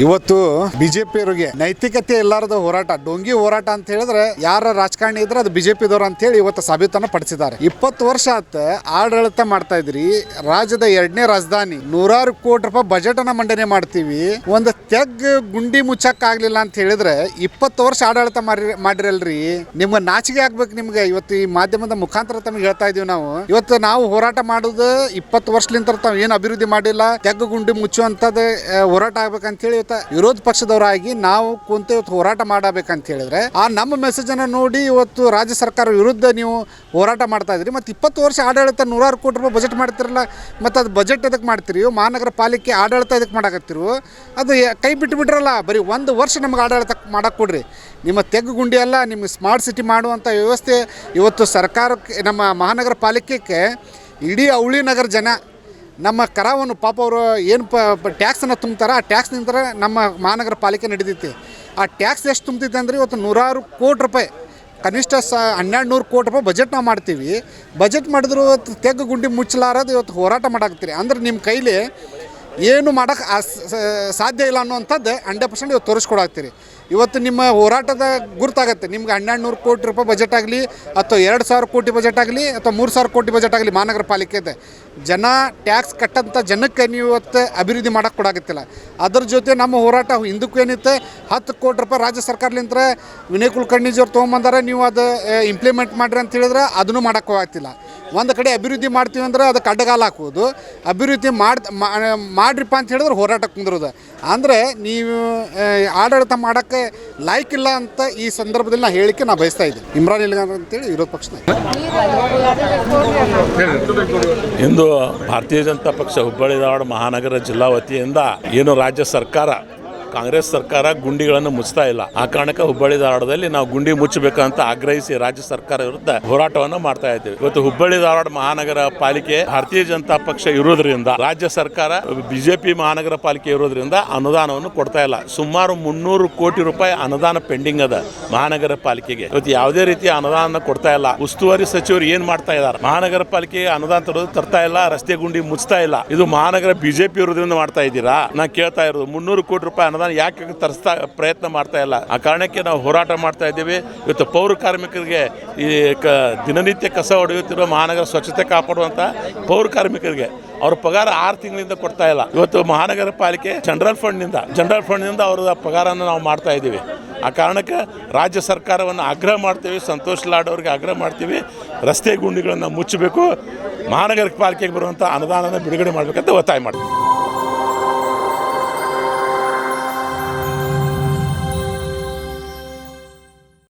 ಇವತ್ತು ಬಿಜೆಪಿಯವರಿಗೆ ನೈತಿಕತೆ ಇಲ್ಲಾರದ ಹೋರಾಟ, ಡೊಂಗಿ ಹೋರಾಟ ಅಂತ ಹೇಳಿದ್ರೆ ಯಾರ ರಾಜಕಾರಣಿ ಇದ್ರೆ ಅದು ಬಿಜೆಪಿದವರು ಅಂತ ಹೇಳಿ ಇವತ್ತು ಸಾಬೀತನ್ನ ಪಡಿಸಿದ್ದಾರೆ. 20 ವರ್ಷ ಆತ ಆಡಳಿತ ಮಾಡ್ತಾ ಇದ್ರಿ, ರಾಜ್ಯದ 2ನೇ ರಾಜಧಾನಿ, 100 ಕೋಟಿ ರೂಪಾಯಿ ಬಜೆಟ್ ಅನ್ನ ಮಂಡನೆ ಮಾಡ್ತೀವಿ, ಒಂದು ತೆಗ್ ಗುಂಡಿ ಮುಚ್ಚಕ್ ಆಗ್ಲಿಲ್ಲ ಅಂತ ಹೇಳಿದ್ರೆ 20 ವರ್ಷ ಆಡಳಿತ ಮಾಡಿರಲ್ರಿ, ನಿಮ್ಗೆ ನಾಚಿಕೆ ಆಗ್ಬೇಕು. ನಿಮ್ಗೆ ಇವತ್ತು ಈ ಮಾಧ್ಯಮದ ಮುಖಾಂತರ ತಮಗೆ ಹೇಳ್ತಾ ಇದೀವಿ. ಇವತ್ತು ನಾವು ಹೋರಾಟ ಮಾಡೋದು 20 ವರ್ಷಲಿಂದ ತಾವು ಏನು ಅಭಿವೃದ್ಧಿ ಮಾಡಿಲ್ಲ, ತೆಗ್ ಗುಂಡಿ ಮುಚ್ಚುವಂಥದ್ದು ಹೋರಾಟ ಆಗ್ಬೇಕಂತ ಹೇಳಿ ವಿರೋಧ ಪಕ್ಷದವರಾಗಿ ನಾವು ಕುಂತ ಇವತ್ತು ಹೋರಾಟ ಮಾಡಬೇಕಂತ ಹೇಳಿದ್ರೆ ಆ ನಮ್ಮ ಮೆಸೇಜ್ ಅನ್ನ ನೋಡಿ ಇವತ್ತು ರಾಜ್ಯ ಸರ್ಕಾರ ವಿರುದ್ಧ ನೀವು ಹೋರಾಟ ಮಾಡ್ತಾ ಇದ್ರಿ. ಮತ್ತು 20 ವರ್ಷ ಆಡಳಿತ 100 ಕೋಟಿ ರೂಪಾಯಿ ಬಜೆಟ್ ಮಾಡ್ತಿರಲ್ಲ, ಮತ್ತು ಅದು ಬಜೆಟ್ ಎದಕ್ಕೆ ಮಾಡ್ತೀರಿ? ಮಹಾನಗರ ಪಾಲಿಕೆ ಆಡಳಿತ ಎದಕ್ಕೆ ಮಾಡಕತ್ತಿರು? ಅದು ಕೈ ಬಿಟ್ಟುಬಿಟ್ರಲ್ಲ, ಬರೀ 1 ವರ್ಷ ನಮ್ಗೆ ಆಡಳಿತ ಮಾಡಕ್ಕೆ ಕೊಡ್ರಿ. ನಿಮ್ಮ ತೆಗ್ಗು ಗುಂಡಿ ಅಲ್ಲ, ನಿಮಗೆ ಸ್ಮಾರ್ಟ್ ಸಿಟಿ ಮಾಡುವಂಥ ವ್ಯವಸ್ಥೆ ಇವತ್ತು ಸರ್ಕಾರಕ್ಕೆ, ನಮ್ಮ ಮಹಾನಗರ ಪಾಲಿಕೆಗೆ ಇಡೀ ಅವಳಿ ನಗರ ಜನ ನಮ್ಮ ಕರಾವನ್ನು ಪಾಪ ಅವರು ಏನು ಟ್ಯಾಕ್ಸನ್ನು ತುಂಬ್ತಾರೆ, ಆ ಟ್ಯಾಕ್ಸ್ನಿಂದ ನಮ್ಮ ಮಹಾನಗರ ಪಾಲಿಕೆ ನಡೀತೈತಿ. ಆ ಟ್ಯಾಕ್ಸ್ ಎಷ್ಟು ತುಂಬ್ತೈತೆ ಅಂದರೆ ಇವತ್ತು 100 ಕೋಟಿ ರೂಪಾಯಿ, ಕನಿಷ್ಠ 1200 ಕೋಟಿ ರೂಪಾಯಿ ಬಜೆಟ್ ನಾವು ಮಾಡ್ತೀವಿ. ಬಜೆಟ್ ಮಾಡಿದ್ರು ತೆಗ್ಗು ಗುಂಡಿ ಮುಚ್ಚಲಾರದು ಇವತ್ತು ಹೋರಾಟ ಮಾಡಾಕ್ತೀರಿ. ಅಂದ್ರೆ ನಿಮ್ಮ ಕೈಲಿ ಏನು ಮಾಡೋಕ್ಕೆ ಸಾಧ್ಯ ಇಲ್ಲ ಅನ್ನುವಂಥದ್ದು 100% ಇವತ್ತು ತೋರಿಸ್ಕೊಡಾಕ್ತೀರಿ. ಇವತ್ತು ನಿಮ್ಮ ಹೋರಾಟದ ಗುರುತಾಗತ್ತೆ. ನಿಮ್ಗೆ 1200 ಕೋಟಿ ರೂಪಾಯಿ ಬಜೆಟ್ ಆಗಲಿ, ಅಥವಾ 2000 ಕೋಟಿ ಬಜೆಟ್ ಆಗಲಿ, ಅಥವಾ 3000 ಕೋಟಿ ಬಜೆಟ್ ಆಗಲಿ, ಮಹಾನಗರ ಪಾಲಿಕೆದೆ ಜನ ಟ್ಯಾಕ್ಸ್ ಕಟ್ಟಂಥ ಜನಕ್ಕೆ ನೀವು ಇವತ್ತು ಅಭಿವೃದ್ಧಿ ಮಾಡೋಕ್ಕೆ ಕೊಡಾಗತ್ತಿಲ್ಲ. ಅದ್ರ ಜೊತೆ ನಮ್ಮ ಹೋರಾಟ ಹಿಂದಕ್ಕೂ ಏನಿತ್ತು, 10 ಕೋಟಿ ರೂಪಾಯಿ ರಾಜ್ಯ ಸರ್ಕಾರಲಿಂದ ವಿನಯ್ ಕುಲಕರ್ಣಿಜಿಯವ್ರು ತೊಗೊಂಬಂದಾರೆ, ನೀವು ಅದು ಇಂಪ್ಲಿಮೆಂಟ್ ಮಾಡಿರಿ ಅಂತ ಹೇಳಿದ್ರೆ ಅದನ್ನು ಮಾಡೋಕ್ಕೆ ಹೋಗ್ತಿಲ್ಲ. ಒಂದು ಕಡೆ ಅಭಿವೃದ್ಧಿ ಮಾಡ್ತೀವಿ ಅಂದ್ರೆ ಅದಕ್ಕೆ ಅಡ್ಡಗಾಲ ಹಾಕೋದು, ಅಭಿವೃದ್ಧಿ ಮಾಡ್ರಿಪ್ಪ ಅಂತ ಹೇಳಿದ್ರೆ ಹೋರಾಟಕ್ಕೆ ಕುಂದಿರೋದು. ಅಂದರೆ ನೀವು ಆಡಳಿತ ಮಾಡೋಕ್ಕೆ ಲಾಯ್ಕಿಲ್ಲ ಅಂತ ಈ ಸಂದರ್ಭದಲ್ಲಿ ನಾನು ಹೇಳಿಕೆ ನಾನು ಬಯಸ್ತಾ ಇದ್ದೀನಿ. ಇಮ್ರಾನ್ ಇಲ್ಗಾರ್ ಅಂತೇಳಿ ವಿರೋಧ ಪಕ್ಷದ. ಇಂದು ಭಾರತೀಯ ಜನತಾ ಪಕ್ಷ ಹುಬ್ಬಳ್ಳಿ ಧಾರವಾಡ ಮಹಾನಗರ ಜಿಲ್ಲಾ ವತಿಯಿಂದ ಏನು ರಾಜ್ಯ ಸರ್ಕಾರ, ಕಾಂಗ್ರೆಸ್ ಸರ್ಕಾರ ಗುಂಡಿಗಳನ್ನು ಮುಚ್ತಾ ಇಲ್ಲ, ಆ ಕಾರಣಕ್ಕೆ ಹುಬ್ಬಳ್ಳಿ ಧಾರವಾಡದಲ್ಲಿ ನಾವು ಗುಂಡಿ ಮುಚ್ಚಬೇಕಂತ ಆಗ್ರಹಿಸಿ ರಾಜ್ಯ ಸರ್ಕಾರ ವಿರುದ್ಧ ಹೋರಾಟವನ್ನು ಮಾಡ್ತಾ ಇದ್ದೇವೆ. ಇವತ್ತು ಹುಬ್ಬಳ್ಳಿ ಧಾರವಾಡ ಮಹಾನಗರ ಪಾಲಿಕೆ ಭಾರತೀಯ ಜನತಾ ಪಕ್ಷ ಇರೋದ್ರಿಂದ, ರಾಜ್ಯ ಸರ್ಕಾರ ಬಿಜೆಪಿ ಮಹಾನಗರ ಪಾಲಿಕೆ ಇರೋದ್ರಿಂದ ಅನುದಾನವನ್ನು ಕೊಡ್ತಾ ಇಲ್ಲ. ಸುಮಾರು 300 ಕೋಟಿ ರೂಪಾಯಿ ಅನುದಾನ ಪೆಂಡಿಂಗ್ ಅದ ಮಹಾನಗರ ಪಾಲಿಕೆಗೆ. ಇವತ್ತು ಯಾವುದೇ ರೀತಿಯ ಅನುದಾನ ಕೊಡ್ತಾ ಇಲ್ಲ. ಉಸ್ತುವಾರಿ ಸಚಿವರು ಏನ್ ಮಾಡ್ತಾ ಇದ್ದಾರೆ? ಮಹಾನಗರ ಪಾಲಿಕೆಗೆ ಅನುದಾನ ತರ್ತಾ ಇಲ್ಲ, ರಸ್ತೆ ಗುಂಡಿ ಮುಚ್ತಾ ಇಲ್ಲ. ಇದು ಮಹಾನಗರ ಬಿಜೆಪಿ ಇರೋದ್ರಿಂದ ಮಾಡ್ತಾ ಇದ್ದೀರಾ? ನಾ ಕೇಳ್ತಾ ಇರೋದು 300 ಕೋಟಿ ರೂಪಾಯಿ ಅನುದಾನ ಯಾಕೆ ತರಿಸ್ತಾ ಪ್ರಯತ್ನ ಮಾಡ್ತಾ ಇಲ್ಲ? ಆ ಕಾರಣಕ್ಕೆ ನಾವು ಹೋರಾಟ ಮಾಡ್ತಾ ಇದ್ದೀವಿ. ಇವತ್ತು ಪೌರ ಕಾರ್ಮಿಕರಿಗೆ, ಈ ದಿನನಿತ್ಯ ಕಸ ಹೊಡೆಯುತ್ತಿರುವ ಮಹಾನಗರ ಸ್ವಚ್ಛತೆ ಕಾಪಾಡುವಂಥ ಪೌರ ಕಾರ್ಮಿಕರಿಗೆ ಅವ್ರ ಪಗಾರ 6 ತಿಂಗಳಿಂದ ಕೊಡ್ತಾ ಇಲ್ಲ. ಇವತ್ತು ಮಹಾನಗರ ಪಾಲಿಕೆ ಜನರಲ್ ಫಂಡ್ನಿಂದ ಅವರ ಪಗಾರನ್ನು ನಾವು ಮಾಡ್ತಾ ಇದ್ದೀವಿ. ಆ ಕಾರಣಕ್ಕೆ ರಾಜ್ಯ ಸರ್ಕಾರವನ್ನು ಆಗ್ರಹ ಮಾಡ್ತೀವಿ, ಸಂತೋಷ್ ಲಾಡ್ ಅವ್ರಿಗೆ ಆಗ್ರಹ ಮಾಡ್ತೀವಿ, ರಸ್ತೆ ಗುಂಡಿಗಳನ್ನು ಮುಚ್ಚಬೇಕು, ಮಹಾನಗರ ಪಾಲಿಕೆಗೆ ಬರುವಂಥ ಅನುದಾನನ ಬಿಡುಗಡೆ ಮಾಡಬೇಕಂತ ಒತ್ತಾಯ ಮಾಡ್ತೀವಿ.